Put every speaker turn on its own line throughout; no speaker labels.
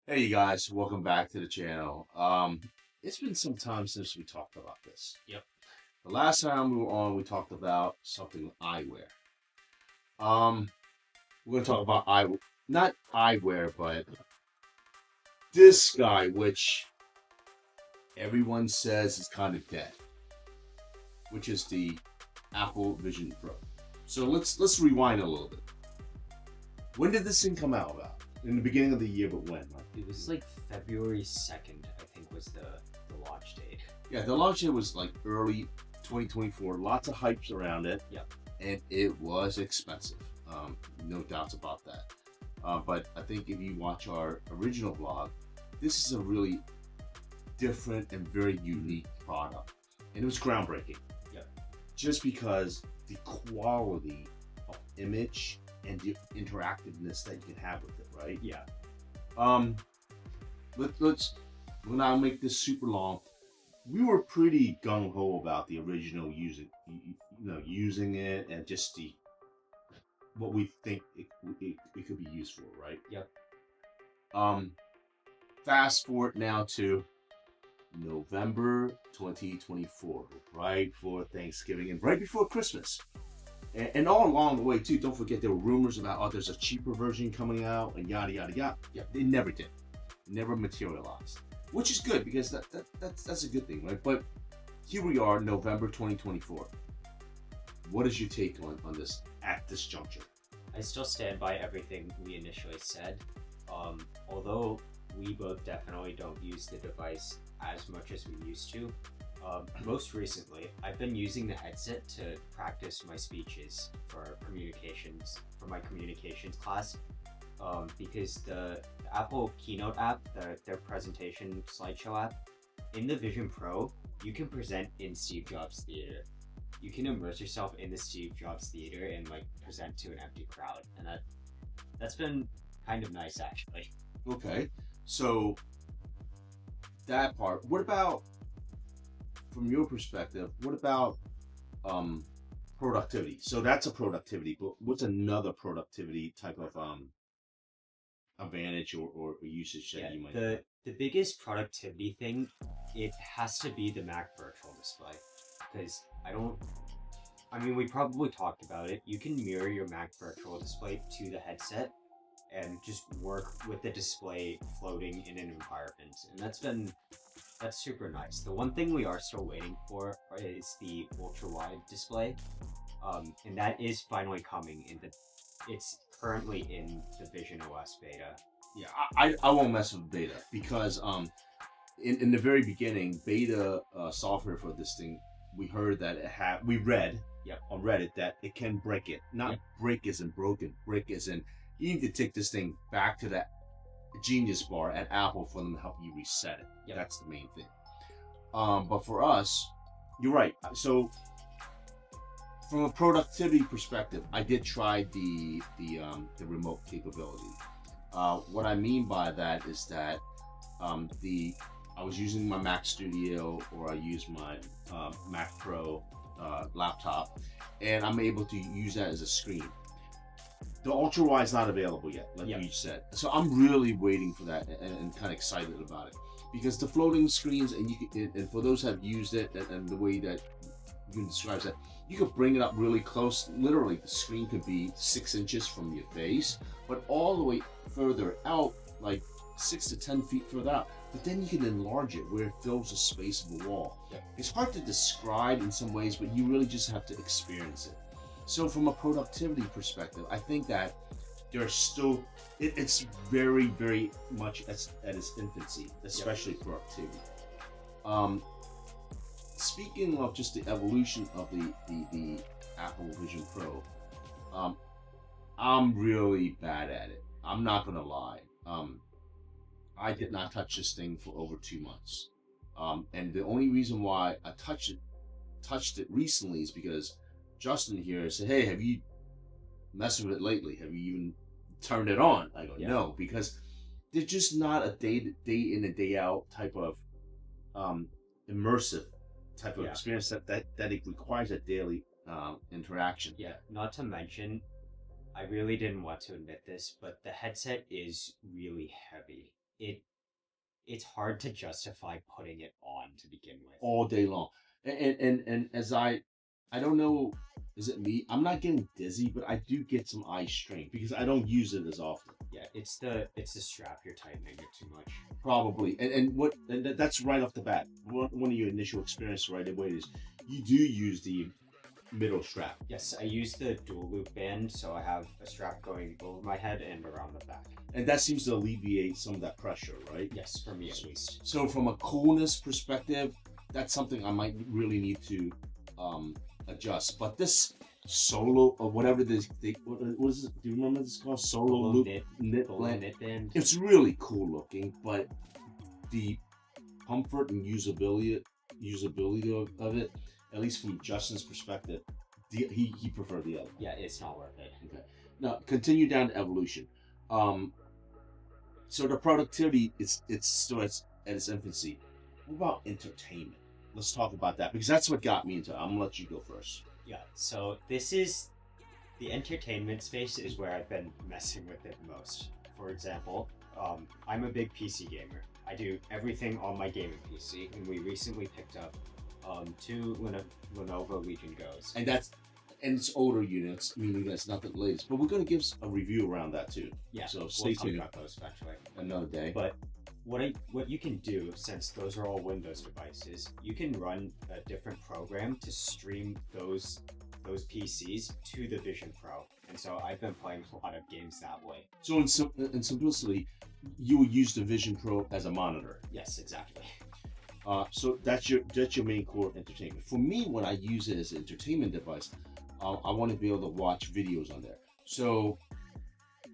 Hey you guys, welcome back to the channel. It's been some time since we talked about this.
Yep.
The last time we were on, we talked about something eyewear. Um, we're gonna talk about not eyewear, but this guy, which everyone says is kind of dead, which is the Apple Vision Pro. So let's rewind a little bit. When did this thing come out? About in the beginning of the year, but when? Like,
It was like February 2nd, I think was the launch date.
yeah, the launch date was like early 2024. Lots of hypes around it.
Yep.
And it was expensive. No doubts about that. But I think if you watch our original vlog, this is a really different and very unique product. And it was groundbreaking.
Yep.
Just because the quality of image and the interactiveness that you can have with it, right?
Yeah.
Let's we'll now make this super long. We were pretty gung ho about the original using it and just what we think it could be used for, right?
Yep.
Fast forward now to November 2024, right before Thanksgiving and right before Christmas. And all along the way too, don't forget there were rumors about there's a cheaper version coming out and yada yada yada. Yeah, they never did. Never materialized. Which is good because that's a good thing, right? But here we are, November 2024. What is your take on this at this juncture?
I still stand by everything we initially said. Although we both definitely don't use the device as much as we used to. Most recently, I've been using the headset to practice my speeches for my communications class. Because the Apple Keynote app, their presentation slideshow app, in the Vision Pro, you can present in Steve Jobs Theater. You can immerse yourself in the Steve Jobs Theater and like present to an empty crowd, and that's been kind of nice actually.
Okay, so that part. What about, from your perspective, what about productivity? So that's a productivity, but what's another productivity type of advantage or usage that you might have?
The biggest productivity thing, it has to be the Mac Virtual Display, because we probably talked about it. You can mirror your Mac Virtual Display to the headset and just work with the display floating in an environment, and that's super nice. The one thing we are still waiting for is the ultra wide display, and that is finally coming it's currently in the Vision OS beta.
Yeah, I won't mess with beta because in the very beginning, beta software for this thing, we heard that we read on Reddit that it can break it. Not break as in broken, break as in you need to take this thing back to that Genius Bar at Apple for them to help you reset it.
Yep.
That's the main thing. But for us, you're right. So from a productivity perspective, I did try the remote capability. What I mean by that is that I was using my Mac Studio or I use my Mac Pro laptop, and I'm able to use that as a screen. The ultra wide is not available yet, like you said. So I'm really waiting for that and kind of excited about it because the floating screens and for those that have used it and the way that you can describe that, you could bring it up really close. Literally, the screen could be 6 inches from your face, but all the way further out, like 6 to 10 feet further out. But then you can enlarge it where it fills the space of the wall.
Yep. It's
hard to describe in some ways, but you really just have to experience it. So from a productivity perspective, I think that there's still, it's very, very much at its infancy, especially productivity. Speaking of just the evolution of the Apple Vision Pro, I'm really bad at it. I'm not gonna lie. I did not touch this thing for over 2 months, and the only reason why I touched it recently is because Justin here said, "Hey, have you messed with it lately? Have you even turned it on?" I go, "No," because there's just not a day in and day out type of immersive type of experience that it requires a daily interaction.
Yeah, not to mention, I really didn't want to admit this, but the headset is really heavy. It it's hard to justify putting it on to begin with.
all day long. And as I don't know, is it me? I'm not getting dizzy, but I do get some eye strain because I don't use it as often.
Yeah, it's the strap you're tightening it too much.
Probably, and that's right off the bat. One of your initial experience right away is you do use the middle strap.
Yes, I use the dual loop band, so I have a strap going over my head and around the back.
And that seems to alleviate some of that pressure, right?
Yes, for me at least.
So from a coolness perspective, that's something I might really need to adjust. But this solo or whatever this, what is it? Do you remember this called? Solo loop knit band. It's really cool looking, but the comfort and usability of it, at least from Justin's perspective, he preferred the other.
Yeah, it's not worth it.
Okay. Now continue down to evolution. So the productivity it's still at its infancy. What about entertainment? Let's talk about that because that's what got me into it. I'm gonna let you go first.
Yeah, so this is the entertainment space is where I've been messing with it most. For example, I'm a big PC gamer. I do everything on my gaming PC, and we recently picked up 2 Lenovo Legion Go's.
And it's older units, meaning that's not the latest. But we're going to give a review around that too.
Yeah,
so stay tuned.
We'll talk about those actually
another day.
But what you can do, since those are all Windows devices, you can run a different program to stream those PCs to the Vision Pro. And so I've been playing a lot of games that way.
So in simplicity, you would use the Vision Pro as a monitor.
Yes, exactly.
So that's your main core entertainment. For me, when I use it as an entertainment device, I want to be able to watch videos on there. So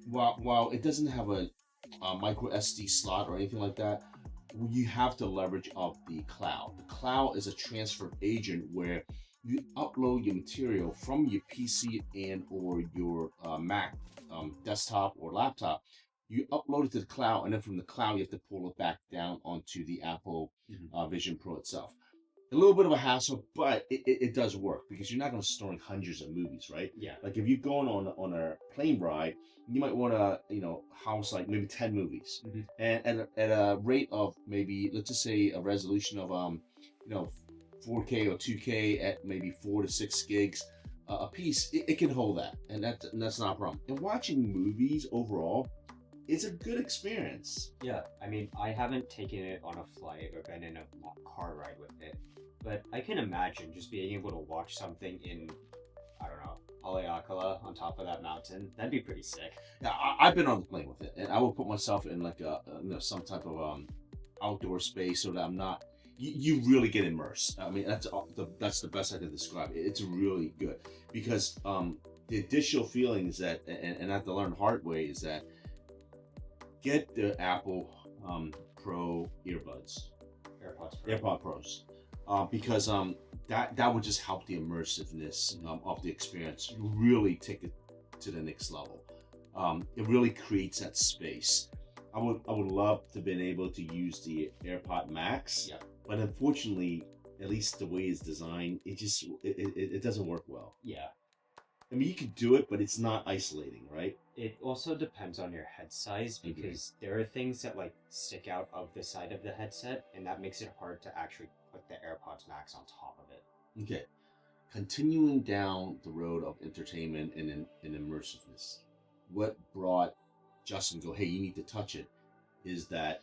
while it doesn't have a micro SD slot or anything like that, you have to leverage up the cloud. The cloud is a transfer agent where you upload your material from your PC and or your Mac desktop or laptop. You upload it to the cloud, and then from the cloud you have to pull it back down onto the Apple Vision Pro itself. A little bit of a hassle, but it does work because you're not going to store in hundreds of movies, right?
Yeah.
Like if you're going on a plane ride, you might want to house like maybe 10 movies, and at a rate of maybe, let's just say a resolution of 4K or 2K at maybe 4 to 6 gigs a piece, it can hold that, and that's not a problem. And watching movies overall, it's a good experience.
Yeah, I mean, I haven't taken it on a flight or been in a car ride with it, but I can imagine just being able to watch something in, I don't know, Haleakala on top of that mountain. That'd be pretty sick.
Yeah, I've been on the plane with it, and I will put myself in like some type of outdoor space so that I'm not. You really get immersed. I mean, that's the best I can describe it. It's really good because the additional feeling is that, and I have to learn the hard way, is that get the Apple Pro earbuds, AirPod Pros, because that would just help the immersiveness of the experience. Really take it to the next level. It really creates that space. I would love to have been able to use the AirPod Max, but unfortunately, at least the way it's designed, it doesn't work well.
Yeah.
I mean, you could do it, but it's not isolating, right?
It also depends on your head size because there are things that like stick out of the side of the headset, and that makes it hard to actually put the AirPods Max on top of it.
Okay. Continuing down the road of entertainment and immersiveness, what brought Justin go, hey, you need to touch it, is that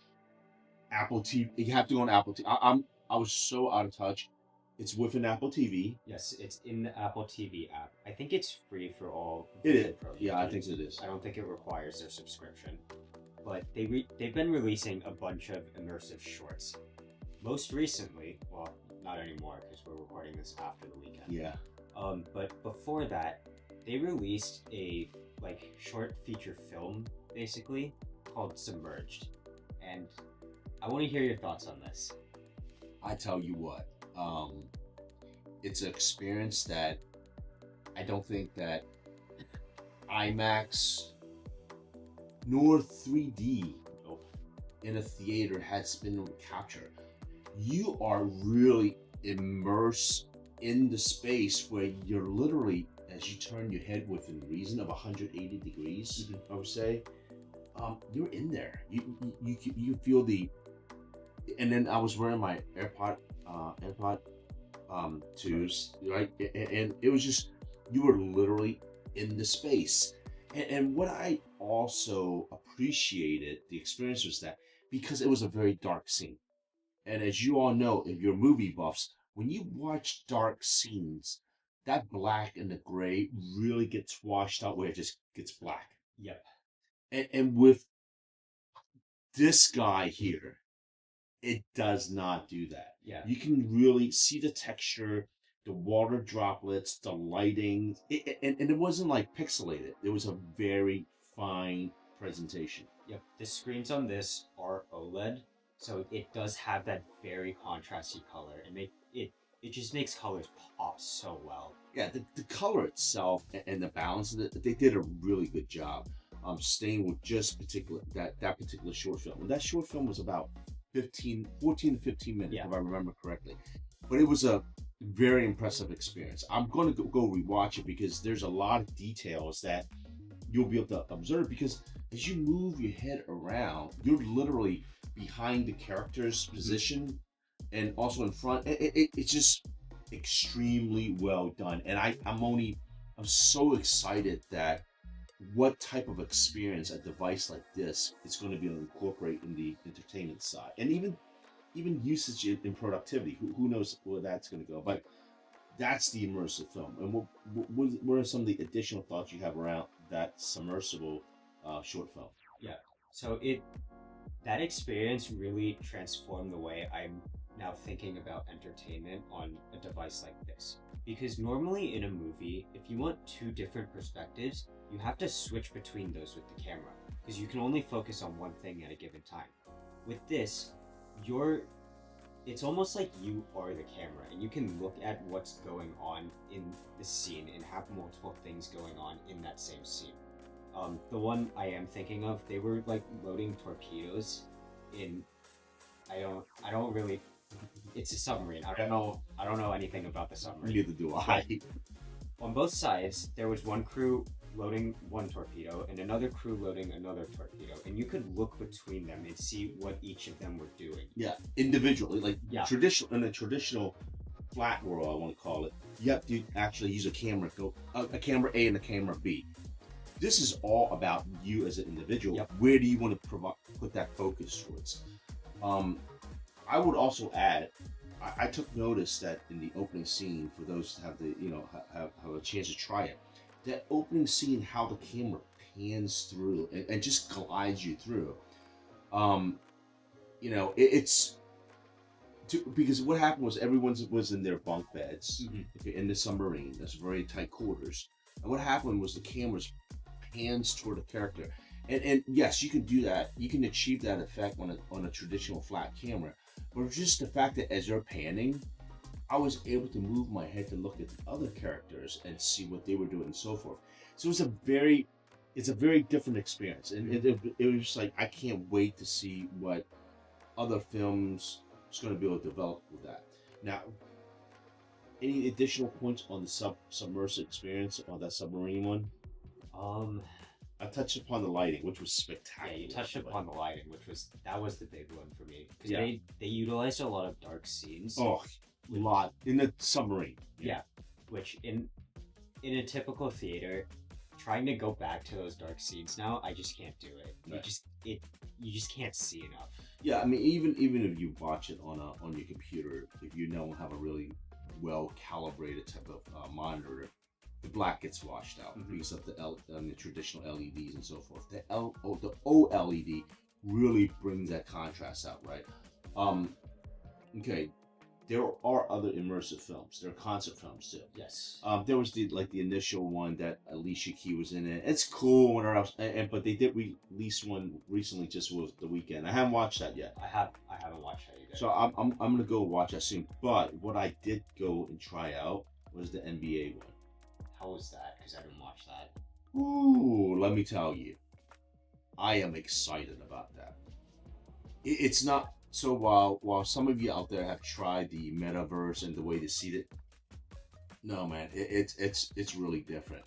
Apple TV. You have to go on Apple TV. I was so out of touch. It's with an Apple TV.
Yes, it's in the Apple TV app. I think it's free for all.
It is. Yeah, I think it is.
I don't think it requires their subscription. But they've been releasing a bunch of immersive shorts. Most recently, well, not anymore because we're recording this after the weekend.
Yeah.
But before that, they released a like short feature film, basically called Submerged, and I want to hear your thoughts on this.
I tell you what. It's an experience that I don't think that IMAX nor 3D in a theater has been able to capture. You are really immersed in the space where you're literally, as you turn your head within reason of 180 degrees, I would say, you're in there. You feel the and then I was wearing my AirPod twos, right? And it was just, you were literally in the space. And what I also appreciated the experience was that because it was a very dark scene. And as you all know, if you're movie buffs, when you watch dark scenes, that black and the gray really gets washed out where it just gets black.
Yep.
And with this guy here, it does not do that.
Yeah.
You can really see the texture, the water droplets, the lighting, and it wasn't like pixelated. It was a very fine presentation.
Yep. The screens on this are OLED, so it does have that very contrasty color, and it just makes colors pop so well.
Yeah, the color itself and the balance of it, they did a really good job. Staying with just that particular short film. And that short film was about 14 to 15 minutes, if I remember correctly. But it was a very impressive experience. I'm going to go rewatch it because there's a lot of details that you'll be able to observe, because as you move your head around, you're literally behind the character's position and also in front. It's just extremely well done. And I'm so excited that what type of experience a device like this is going to be able to incorporate in the entertainment side, and even usage in productivity. Who knows where that's going to go? But that's the immersive film. And what are some of the additional thoughts you have around that submersible short film?
Yeah. So that experience really transformed the way I'm now thinking about entertainment on a device like this. Because normally in a movie, if you want two different perspectives, you have to switch between those with the camera, because you can only focus on one thing at a given time. With this, it's almost like you are the camera, and you can look at what's going on in the scene and have multiple things going on in that same scene. The one I am thinking of, they were like loading torpedoes in, I don't really, it's a submarine. I don't know anything about the submarine.
Neither do I.
On both sides, there was one crew loading one torpedo and another crew loading another torpedo, and you could look between them and see what each of them were doing.
Yeah, individually, like traditional in a traditional flat world, I want to call it. You have to actually use a camera A and a camera B. This is all about you as an individual.
Yep.
Where do you want to put that focus towards? I would also add, I took notice that in the opening scene, for those that have have a chance to try it, that opening scene, how the camera pans through and just glides you through. Because what happened was everyone was in their bunk beds, in the submarine. That's very tight quarters. And what happened was the camera's pans toward the character. And yes, you can do that. You can achieve that effect on a traditional flat camera. But just the fact that as they're panning, I was able to move my head to look at the other characters and see what they were doing and so forth. So it's a very different experience. And it was just like, I can't wait to see what other films is going to be able to develop with that. Now, any additional points on the submersive experience on that submarine one? I touched upon the lighting, which was spectacular.
Yeah, you touched upon the lighting, that was the big one for me. Because they utilized a lot of dark scenes.
Oh, a lot in the submarine.
Yeah, which in a typical theater, trying to go back to those dark scenes now, I just can't do it. Right. You just can't see enough.
Yeah, I mean, even if you watch it on your computer, if you don't have a really well calibrated type of monitor, the black gets washed out because of the traditional LEDs and so forth. The OLED really brings that contrast out, right? Okay, there are other immersive films. There are concert films too.
Yes.
There was the initial one that Alicia Keys was in it. It's cool, but they did release one recently, just was the weekend. I haven't watched that yet.
I haven't watched that either.
So I'm gonna go watch that soon. But what I did go and try out was the NBA one.
How was that? Because I didn't watch that.
Ooh, let me tell you, I am excited about that. It's not so while some of you out there have tried the metaverse and the way to see it, no man, it's really different.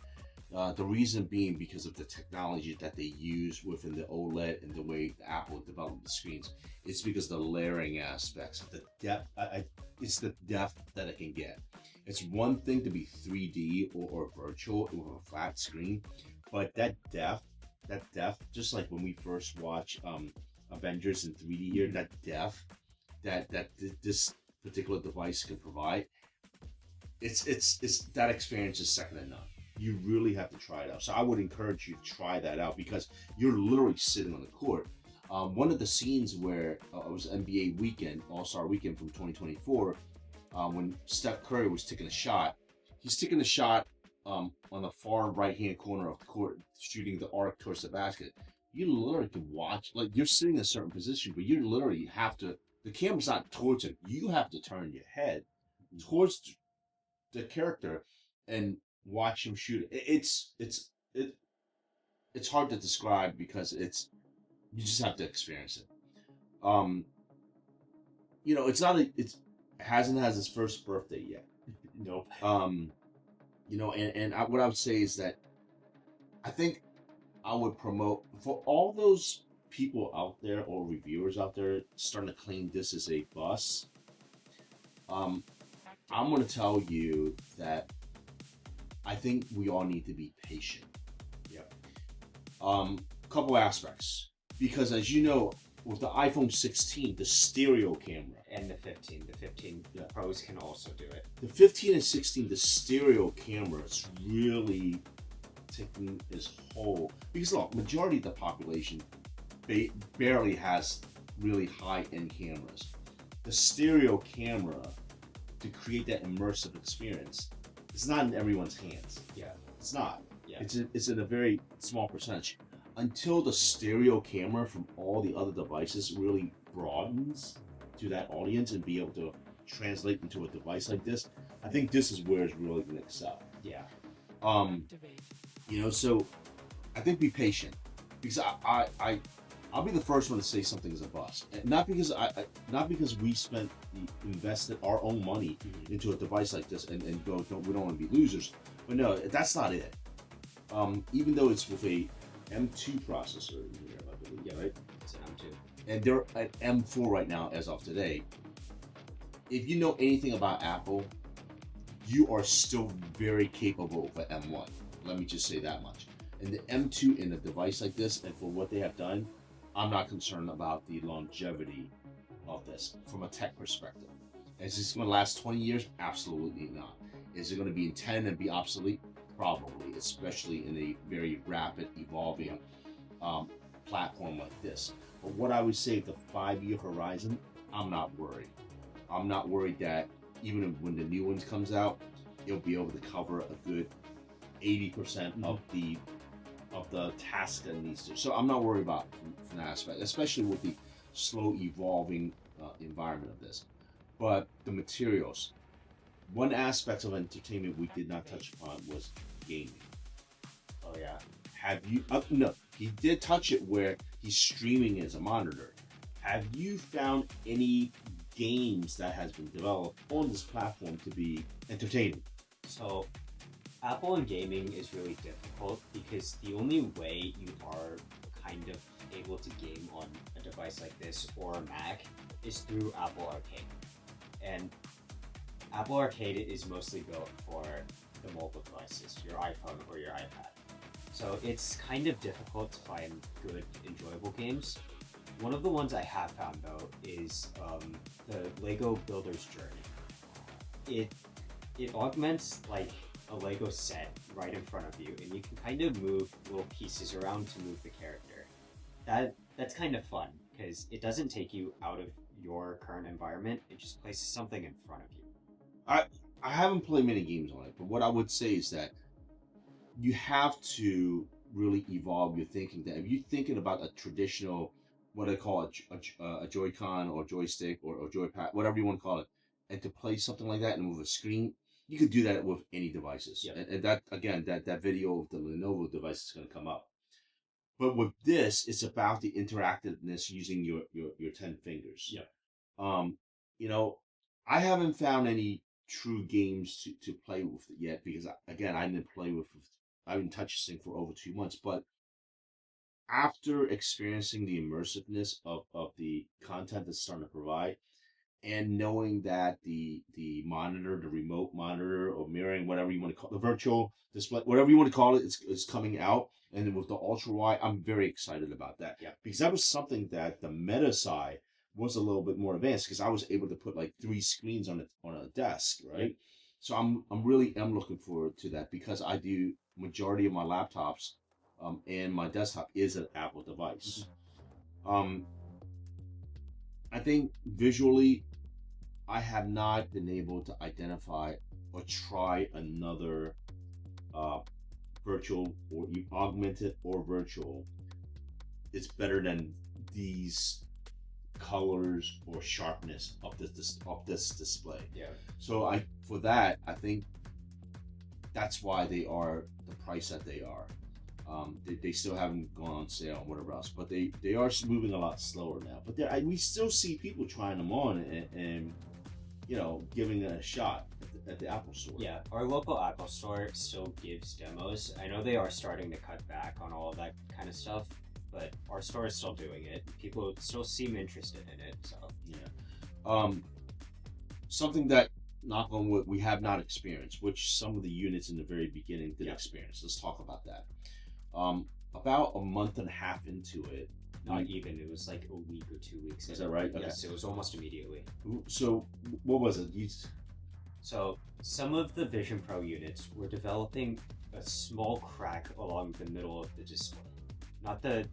The reason being because of the technology that they use within the OLED and the way Apple developed the screens. It's because the layering aspects, the depth. It's the depth that it can get. It's one thing to be 3D or virtual with a flat screen, but that depth, just like when we first watched Avengers in 3D here, that depth this particular device can provide, it's that experience is second to none. You really have to try it out. So I would encourage you to try that out because you're literally sitting on the court. One of the scenes where it was NBA weekend, All-Star weekend from 2024, when Steph Curry was taking a shot, he's taking a shot on the far right-hand corner of the court, shooting the arc towards the basket. You literally can watch, like you're sitting in a certain position, but you literally have to, the camera's not towards him. You have to turn your head towards the character and watch him shoot. It's hard to describe because you just have to experience it. It's not it hasn't had its first birthday yet.
Nope.
What I would say is that I think I would promote for all those people out there or reviewers out there starting to claim this is a bust. I'm going to tell you that I think we all need to be patient.
Yeah.
Couple aspects, because as you know, with the iPhone 16, the stereo camera,
And the 15 Pros can also do it.
the 15 and 16, the stereo camera is really taking its whole. Because look, majority of the population barely has really high-end cameras. The stereo camera, to create that immersive experience, it's not in everyone's hands.
Yeah.
It's not.
Yeah.
It's in a very small percentage. Until the stereo camera from all the other devices really broadens to that audience and be able to translate into a device like this, I think this is where it's really going to excel.
Yeah.
So I think be patient, because I'll be the first one to say something is a bust, and not because we invested our own money into a device like this and we don't want to be losers, but no, that's not it. Even though it's with a M2 processor in here, I believe,
Yeah.
right?
It's an M2.
And they're at M4 right now as of today. If you know anything about Apple, you are still very capable of an M1. Let me just say that much. And the M2 in a device like this, and for what they have done, I'm not concerned about the longevity of this from a tech perspective. Is this going to last 20 years? Absolutely not. Is it going to be in 10 and be obsolete? Probably, especially in a very rapid evolving platform like this. But what I would say, the 5-year horizon, I'm not worried. I'm not worried that even when the new ones comes out, it'll be able to cover a good 80% of the task that it needs to. So I'm not worried about from that aspect, especially with the slow evolving environment of this. But the materials, one aspect of entertainment we did not touch upon was gaming.
Oh yeah.
Have you? No, he did touch it where he's streaming as a monitor. Have you found any games that has been developed on this platform to be entertaining?
So, Apple and gaming is really difficult because the only way you are kind of able to game on a device like this or a Mac is through Apple Arcade. And Apple Arcade is mostly built for the mobile devices, your iPhone or your iPad. So it's kind of difficult to find good, enjoyable games. One of the ones I have found though is the Lego Builder's Journey. It augments like a Lego set right in front of you, and you can kind of move little pieces around to move the character. That's kind of fun because it doesn't take you out of your current environment. It just places something in front of you.
I haven't played many games on it, but what I would say is that you have to really evolve your thinking. That if you're thinking about a traditional, what I call a Joy-Con or joystick or joypad, whatever you want to call it, and to play something like that and with a screen, you could do that with any devices.
Yep.
And that, again, that video of the Lenovo device is going to come up. But with this, it's about the interactiveness using your 10 fingers.
Yep.
I haven't found any true games to play with it yet because, again, I didn't play with I haven't touched this thing for over 2 months, but after experiencing the immersiveness of the content that's starting to provide, and knowing that the monitor, the remote monitor or mirroring, whatever you want to call the virtual display, whatever you want to call it, is coming out. And then with the ultra wide, I'm very excited about that.
Yeah.
Because that was something that the meta side was a little bit more advanced, because I was able to put like 3 screens on a desk, right? So I'm really am looking forward to that, because I do majority of my laptops and my desktop is an Apple device. I think visually I have not been able to identify or try another uh, virtual or augmented or virtual. It's better than these colors or sharpness of this display.
Yeah.
So I think that's why they are the price that they are. They still haven't gone on sale and whatever else, but they are moving a lot slower now. But we still see people trying them on and giving it a shot at the Apple Store.
Yeah, our local Apple Store still gives demos. I know they are starting to cut back on all of that kind of stuff, but our store is still doing it. People still seem interested in it. So
yeah, something that, knock on wood, we have not experienced, which some of the units in the very beginning did experience. Let's talk about that. About a month and a half into it.
Not even. It was like a week or 2 weeks.
Is that right? Okay.
Yes, it was almost immediately.
So what was it?
So some of the Vision Pro units were developing a small crack along the middle of the display. Not the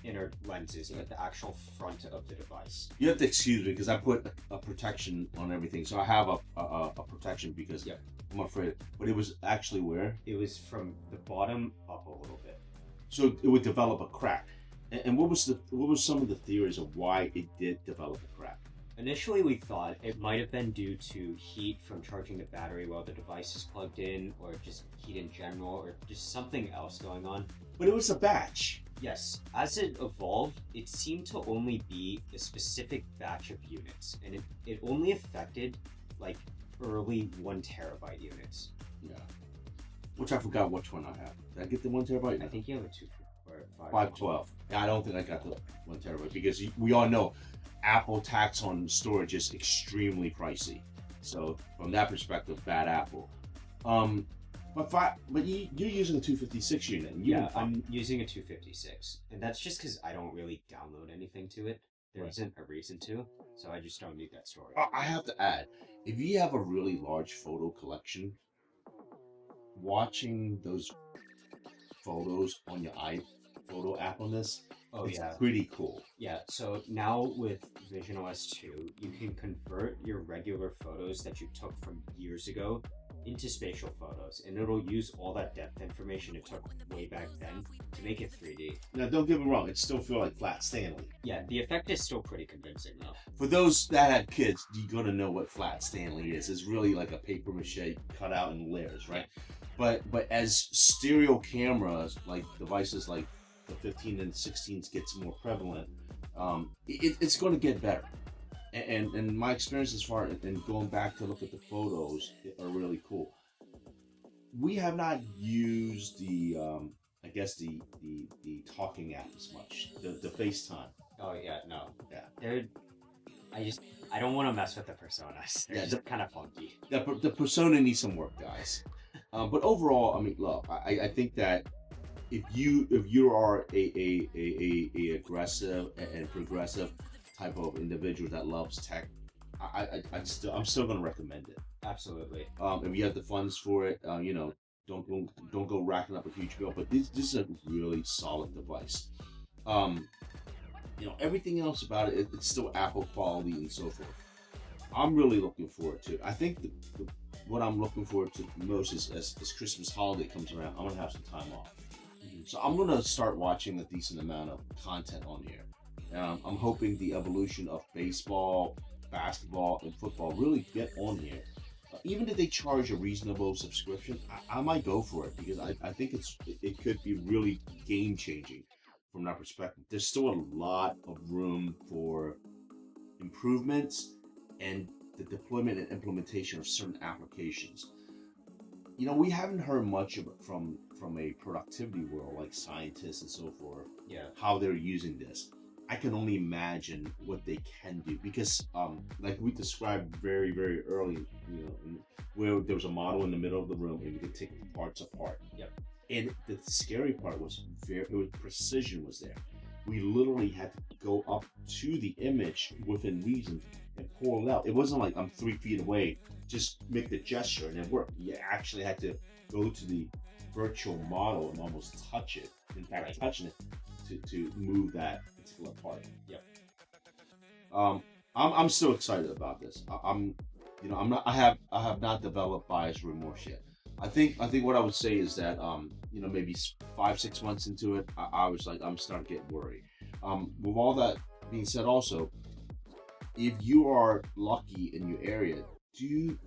inner lenses, but the actual front of the device.
You have to excuse me because I put a protection on everything. So I have a protection because I'm afraid. But it was actually where?
It was from the bottom up a little bit.
So it would develop a crack. And what was some of the theories of why it did develop a crack?
Initially, we thought it might have been due to heat from charging the battery while the device is plugged in, or just heat in general, or just something else going on.
But it was a batch.
Yes, as it evolved, it seemed to only be a specific batch of units, and it only affected like early 1 terabyte units.
Yeah. Which I forgot which one I have. Did I get the 1 terabyte?
I think you have a
512. Yeah, I don't think I got the 1 terabyte because we all know Apple tax on storage is extremely pricey. So from that perspective, bad Apple. But you're using a 256 unit.
Yeah, I'm using a 256, and that's just because I don't really download anything to it. There isn't a reason to, so I just don't need that storage.
I have to add, if you have a really large photo collection, watching those photos on your iPhoto app on this, it's pretty cool.
Yeah, so now with Vision OS 2, you can convert your regular photos that you took from years ago into spatial photos, and it'll use all that depth information it took way back then to make it 3D.
Now, don't get me wrong, it still feels like Flat Stanley.
Yeah, the effect is still pretty convincing though.
For those that have kids, you're gonna know what Flat Stanley is. It's really like a paper mache cut out in layers, right? But as stereo cameras, like devices like the 15 and 16s gets more prevalent, it's going to get better. And my experience as far and going back to look at the photos are really cool. We have not used the I guess the talking app as much, the FaceTime.
Oh yeah, no.
Yeah.
I don't want to mess with the personas. They're just kind of funky.
The persona needs some work, guys. But overall, I mean, look, I think that if you are a aggressive and progressive type of individual that loves tech, I'm still gonna recommend it.
Absolutely.
If you have the funds for it, don't go racking up a huge bill. But this is a really solid device. Everything else about it, it's still Apple quality and so forth. I'm really looking forward to it. I think what I'm looking forward to most is as Christmas holiday comes around, I'm gonna have some time off. So I'm gonna start watching a decent amount of content on here. I'm hoping the evolution of baseball, basketball, and football really get on here. Even if they charge a reasonable subscription, I might go for it because I think it could be really game changing from that perspective. There's still a lot of room for improvements and the deployment and implementation of certain applications. We haven't heard much from from a productivity world, like scientists and so forth,
Yeah.
how they're using this. I can only imagine what they can do because, like we described very, very early, where there was a model in the middle of the room and we could take the parts apart.
Yep.
And the scary part was precision was there. We literally had to go up to the image within reason and pull it out. It wasn't like I'm 3 feet away, just make the gesture and it worked. You actually had to go to the virtual model and almost touch it. In fact, touching it to move that particular part.
Yep.
I'm still excited about this. I have not developed buyer's remorse yet. I think what I would say is that maybe 5-6 months into it, I was like, I'm starting to get worried. With all that being said, also, if you are lucky in your area, do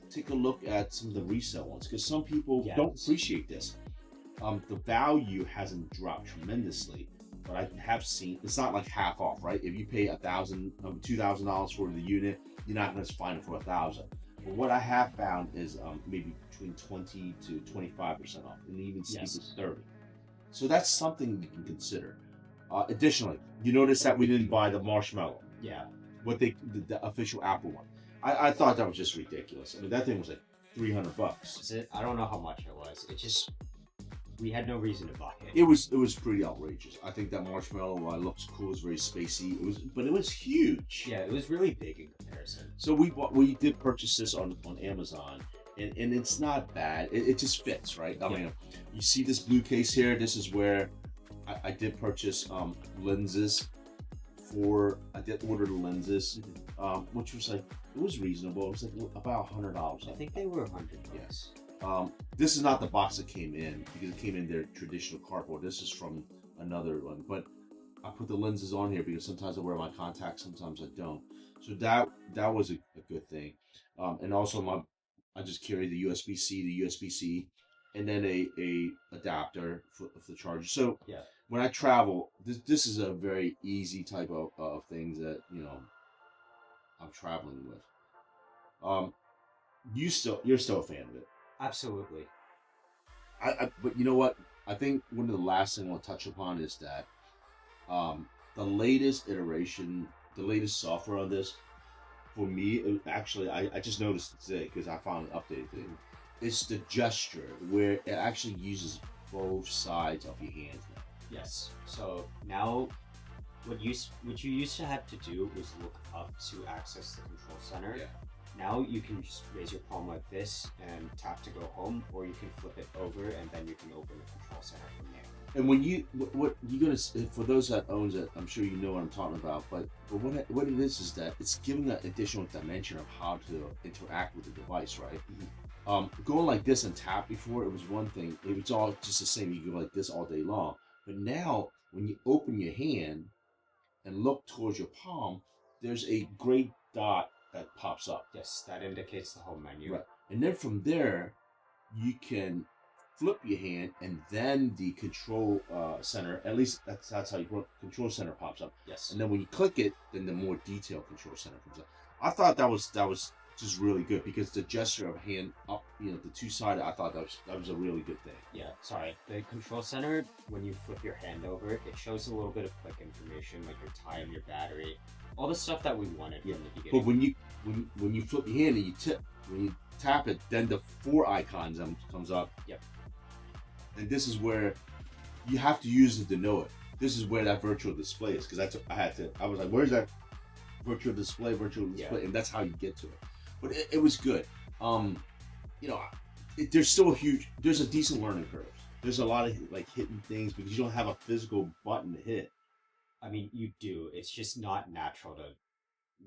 take a look at some of the resale ones because some people don't appreciate this. The value hasn't dropped tremendously, but I have seen it's not like half off, right? If you pay $2,000 for the unit, you're not going to find it for $1,000. But what I have found is maybe between 20 to 25% off, and even some people 30. So that's something you can consider. Additionally, you notice that we didn't buy the marshmallow.
Yeah.
The official Apple one. I thought that was just ridiculous. I mean, that thing was like $300.
Is it? I don't know how much it was. It just, we had no reason to buy it.
It was pretty outrageous. I think that marshmallow looks cool. It's very spacey. But it was huge.
Yeah, it was really big in comparison.
So we did purchase this on Amazon, and it's not bad. It just fits, right? I mean, you see this blue case here. This is where I did purchase lenses. I did order the lenses, which was like, it was reasonable. It was like about $100.
I think they were $100.
Yes. This is not the box that came in because it came in their traditional cardboard. This is from another one, but I put the lenses on here because sometimes I wear my contacts, sometimes I don't. So that was a good thing. And also I just carry the USB-C to USB-C, and then a adapter for the charger. So when I travel, this is a very easy type of things that I'm traveling with. You're still a fan of it.
Absolutely.
But you know what? I think one of the last things I want to touch upon is that the latest iteration, the latest software on this, for me, I just noticed it today because I found an updated thing. It's the gesture where it actually uses both sides of your hands now.
Yes. So now, what you used to have to do was look up to access the control center.
Yeah.
Now you can just raise your palm like this and tap to go home, or you can flip it over and then you can open the control center from there.
And when what you're gonna, for those that owns it, I'm sure you know what I'm talking about. But what it is that it's giving an additional dimension of how to interact with the device, right? Mm-hmm. Going like this and tap before, it was one thing. It was all just the same. You go like this all day long. But now, when you open your hand and look towards your palm, there's a gray dot that pops up.
Yes, that indicates the home menu.
Right. And then from there, you can flip your hand, and then the control center, at least that's how you work, control center pops up.
Yes.
And then when you click it, then the more detailed control center comes up. I thought that was just really good because the gesture of hand up, the two-sided, I thought that was a really good thing.
Yeah, sorry. The control center, when you flip your hand over, it shows a little bit of quick information, like your time, your battery, all the stuff that we wanted from the beginning.
But when you flip your hand and when you tap it, then the 4 icons comes up.
Yep.
And this is where you have to use it to know it. This is where that virtual display is, because I was like, where's that virtual display? And that's how you get to it. But it was good. There's still there's a decent learning curve. There's a lot of like hitting things because you don't have a physical button to hit.
I mean, you do. It's just not natural to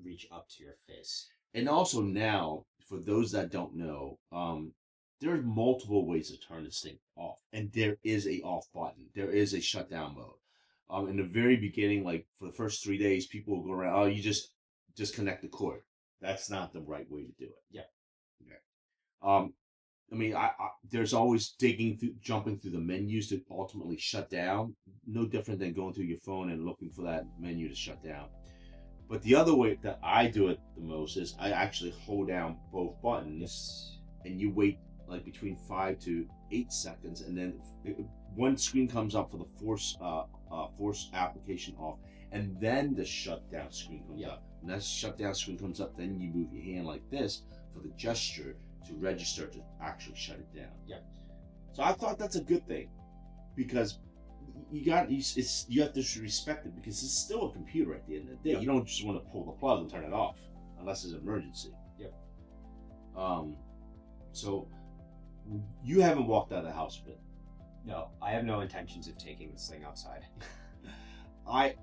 reach up to your face.
And also now, for those that don't know, there are multiple ways to turn this thing off. And there is a off button. There is a shutdown mode. In the very beginning, like for the first 3 days, people will go around, oh, you just disconnect the cord. That's not the right way to do it.
Yeah.
Okay. I mean, there's always jumping through the menus to ultimately shut down. No different than going through your phone and looking for that menu to shut down. But the other way that I do it the most is I actually hold down both buttons and you wait like between 5 to 8 seconds, and then one screen comes up for the force application off, and then the shutdown screen comes up. When that shutdown screen comes up, then you move your hand like this for the gesture to register to actually shut it down.
Yep.
So I thought that's a good thing, because you have to respect it, because it's still a computer at the end of the day.
Yep.
You don't just want to pull the plug and turn it off unless it's an emergency.
Yep.
So you haven't walked out of the house with it.
No, I have no intentions of taking this thing outside.
I'm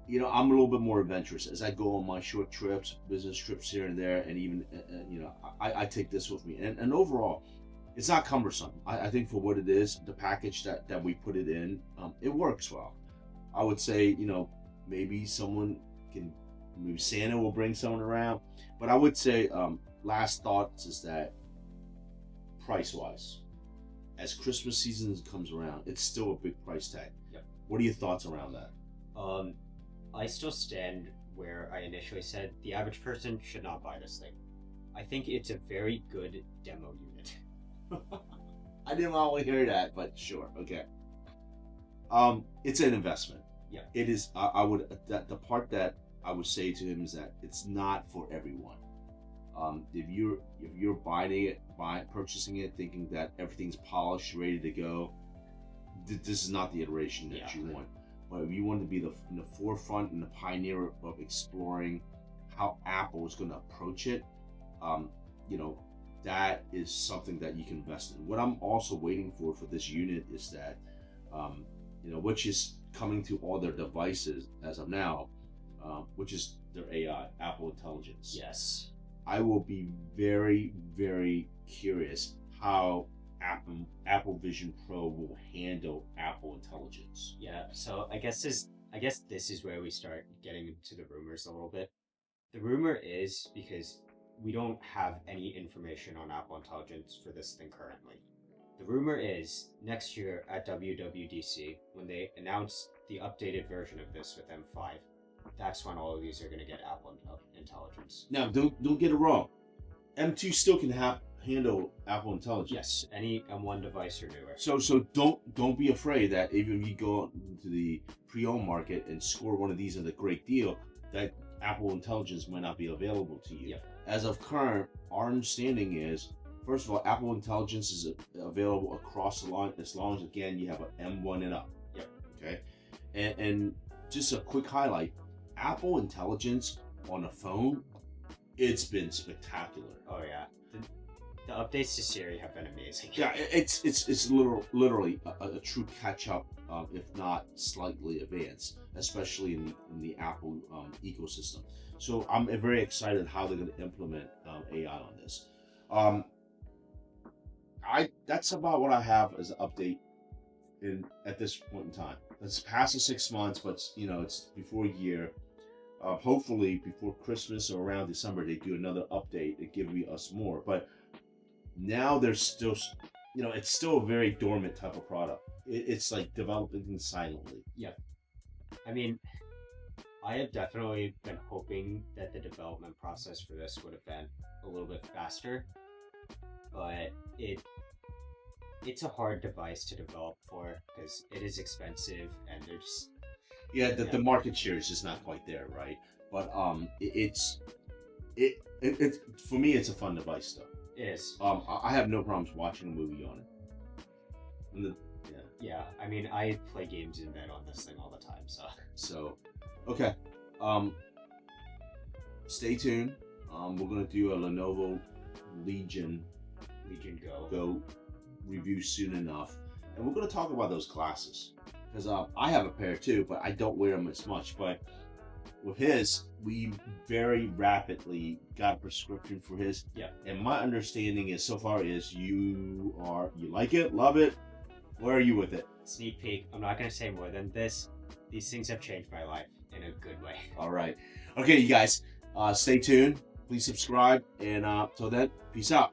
a little bit more adventurous as I go on my short trips, business trips here and there, and even I take this with me. And overall, it's not cumbersome. I think for what it is, the package that we put it in, it works well. I would say, maybe maybe Santa will bring someone around, but I would say, last thoughts is that price-wise, as Christmas season comes around, it's still a big price tag.
Yep.
What are your thoughts around that?
I still stand where I initially said the average person should not buy this thing. I think it's a very good demo unit.
I didn't want to hear that, but sure, okay. It's an investment.
Yeah.
It is. The part that I would say to him is that it's not for everyone. If you're purchasing it, thinking that everything's polished, ready to go, this is not the iteration that you want. But if you want to be in the forefront and the pioneer of exploring how Apple is going to approach it, that is something that you can invest in. What I'm also waiting for this unit is that, which is coming to all their devices as of now, which is their AI, Apple Intelligence.
Yes.
I will be very, very curious how Apple Vision Pro will handle Apple Intelligence.
Yeah, so I guess this is where we start getting into the rumors a little bit. The rumor is because we don't have any information on Apple Intelligence for this thing currently. The rumor is next year at WWDC, when they announce the updated version of this with M5, that's when all of these are going to get Apple Intelligence.
Now, don't get it wrong. M2 still can handle Apple Intelligence.
Yes, any M1 device or newer.
So don't be afraid that even if you go into the pre-owned market and score one of these at a great deal, that Apple Intelligence might not be available to you.
Yep.
As of current, our understanding is, first of all, Apple Intelligence is available across the line as long as, again, you have an M1 and up.
Yep.
Okay. And just a quick highlight, Apple Intelligence on a phone, it's been spectacular.
Oh yeah, the updates to Siri have been amazing.
Yeah, it's literally a true catch up, if not slightly advanced, especially in the Apple ecosystem. So I'm very excited how they're going to implement AI on this. That's about what I have as an update at this point in time. It's past the 6 months, but it's before a year. Hopefully before Christmas or around December they do another update to give us more. But now there's still, it's still a very dormant type of product. It's like developing silently.
Yeah. I mean, I have definitely been hoping that the development process for this would have been a little bit faster, but it's a hard device to develop for because it is expensive and there's
the market share is just not quite there, right? But it's for me it's a fun device though.
It is.
I have no problems watching a movie on it.
Yeah, I mean, I play games in bed on this thing all the time,
So, okay. Stay tuned. We're gonna do a Lenovo Legion Go review soon enough, and we're gonna talk about those glasses because I have a pair too, but I don't wear them as much. But with his, we very rapidly got a prescription for his.
Yeah.
And my understanding is so far is you like it, love it. Where are you with it?
Sneak peek. I'm not going to say more than this. These things have changed my life in a good way.
All right. Okay, you guys, stay tuned. Please subscribe. And till then, peace out.